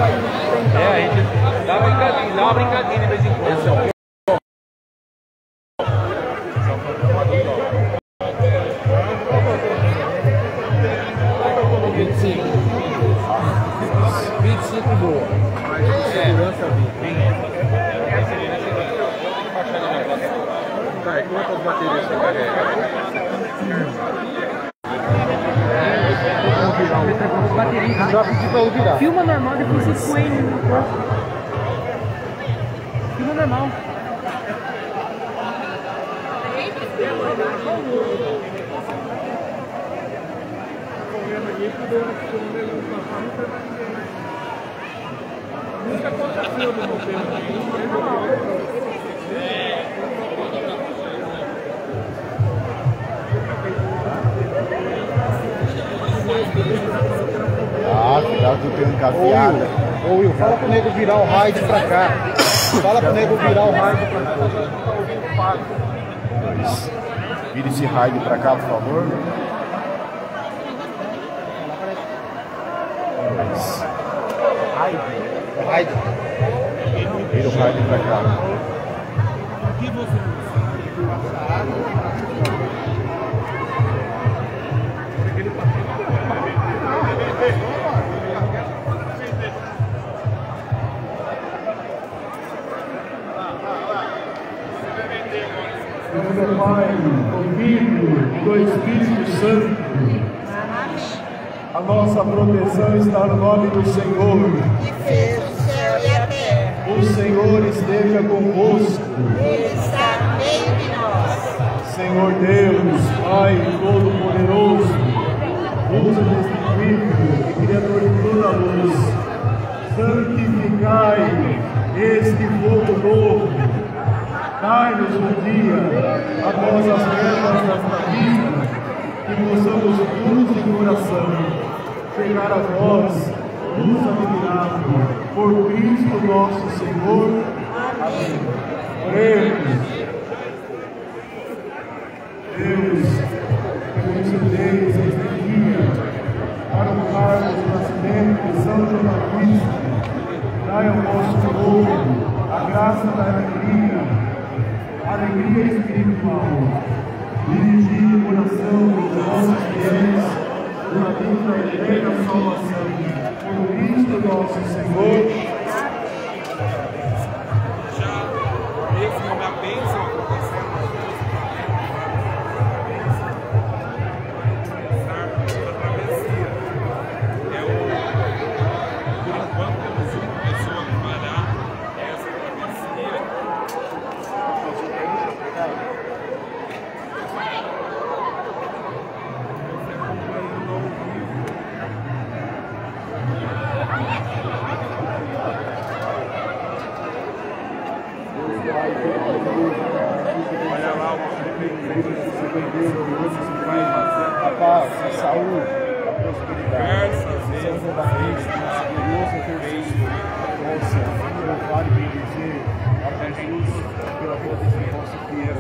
É, a gente dá uma brincadinha de vez em quando. Boa. Mas segurança tá, e quantas baterias você carrega? Já pedi pra ele virar. Filma normal, depois você põe no corpo. Filma normal. Nunca aconteceu no governo. Ah, cuidado que eu tenho encafiada. Ô Will, fala pro nego virar o raid pra cá. Fala pro nego virar o raid pra cá. Vira esse raid pra cá, por favor. Raid. Vira o raid pra cá. O que você Em nome do Pai, do Filho e do Espírito Santo. A nossa proteção está no nome do Senhor. Que fez o céu e a terra. O Senhor esteja convosco. Ele está no meio de nós. Senhor Deus, Pai Todo-Poderoso, usa deste Filho e Criador de toda a luz, santificai este fogo novo. Dai-nos um dia após as trevas desta vida, que possamos luz de coração chegar a vós, luz admirável, por Cristo nosso Senhor. Amém. Oremos. Deus, que concedeis este dia para honrarmos o nascimento de São João Batista, dai ao vosso povo a graça da alegria espiritual, dirigir o coração dos nossos fiéis na vida eterna salvação, por Cristo nosso Senhor. já mesmo na bênção acontecendo? A travessia é o, por enquanto temos uma pessoa que fará essa travessia. Olha lá o A paz, a saúde, a prosperidade. diversas São vezes João Batista, nosso glorioso intercessor, nossa, louvar e bendizer a Jesus pela vida desse nosso fiel,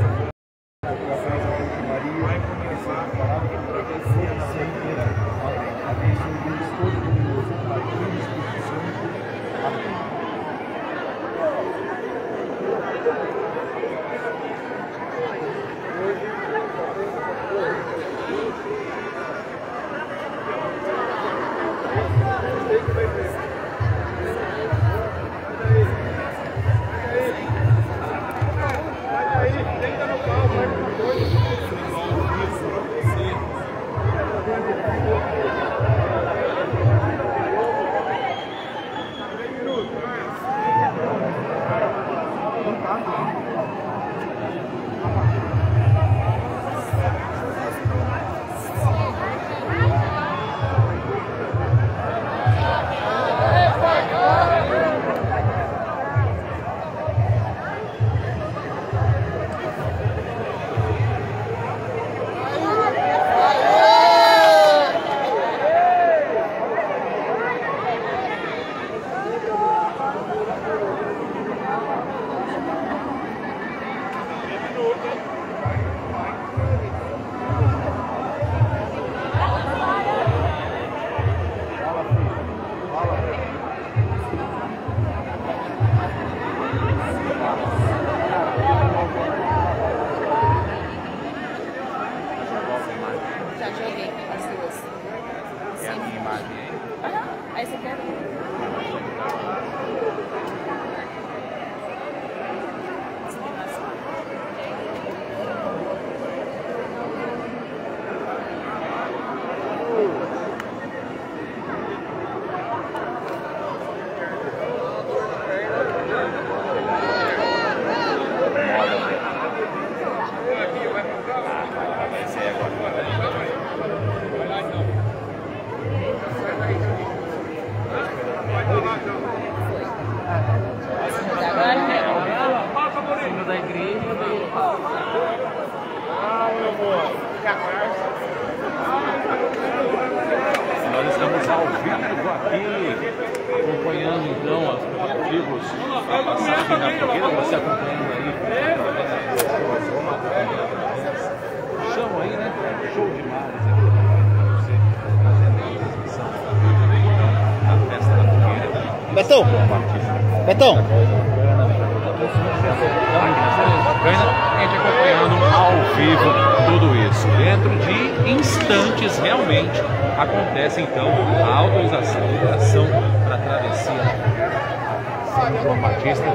pela fé da Virgem Maria, que foi preparado por toda sempre. Amém. Abençoe Deus Todo-Poderoso, Pai, Filho e Espírito Santo. Amém. Vai daí, deita no Da igreja nós estamos ao vivo aqui, acompanhando então os artigos a passagem na fogueira, você acompanhando aí. Chama aí, né? Show demais aqui para você fazendo a transmissão da festa da fogueira. Betão! Betão! A gente acompanhando ao vivo tudo isso. Dentro de instantes, realmente, acontece então a autorização, a liberação para a travessia São João Batista.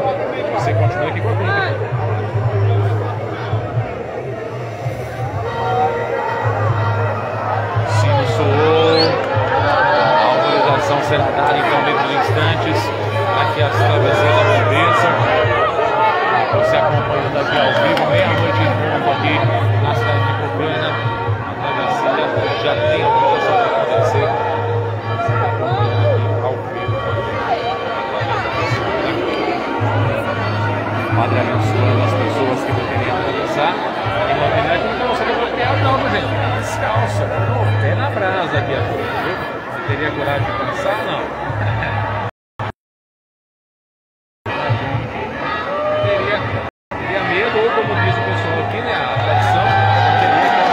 Você continua aqui comigo. Sino soou. A autorização será dada então dentro de instantes para que as travessias aconteçam. Você acompanhando aqui ao vivo, meia-noite em ponto aqui na cidade de Copena. A travessia já tem autorização para acontecer. Você está acompanhando aqui ao vivo. Padre abençoando as pessoas que deveriam atravessar. E uma opinião que não consegue apropriar, não, por exemplo. Descalço, pé na brasa aqui, viu? Você teria coragem de passar? Não. Ou como diz o pessoal aqui, né, a tradição teria muito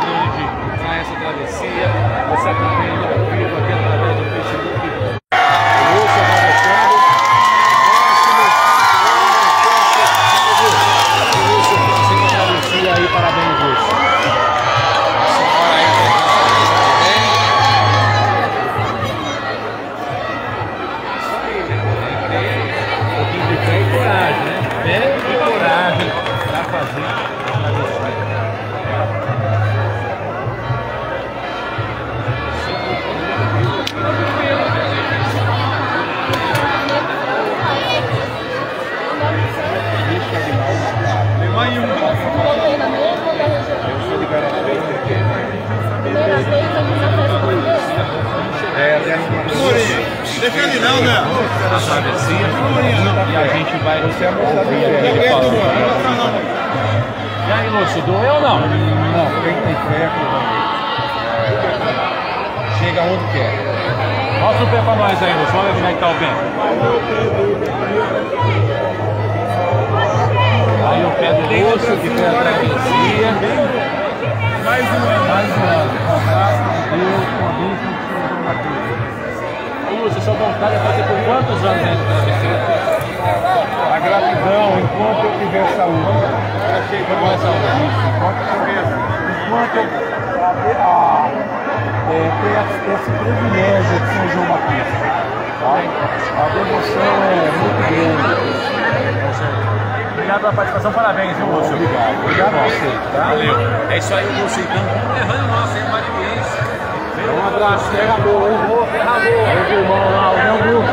grande para essa travessia. Você acompanhando ao vivo aqui através do Facebook. O Lúcio aparecendo. O Lúcio fazendo a travessia aí, parabéns, Lúcio. Defende não, né? A travessia e a gente vai ouvir ele falando. E aí, Lúcio, doeu ou não? Não, quem tem fé chega onde quer. Mostra o pé pra nós aí, Lúcio. Vamos ver como é que tá o pé. Aí o pé do Lúcio, que fez a travessia. Mais um ano. Com Deus, com a bênção de São João Batista. Lúcio, sua vontade é fazer por quantos anos dentro da travessia? A gratidão, enquanto eu tiver saúde. Qual é a saúde? Enquanto eu ter esse privilégio de São João Batista. Tá? A devoção é muito grande. Obrigado pela participação, parabéns, viu, Lúcio? Obrigado a você. Tá? Valeu. É isso aí, Lúcio. Então, errando nossa, hein, Maribiense. Um abraço, ferrador, hein? Ferrador. Meu irmão lá, o meu grupo.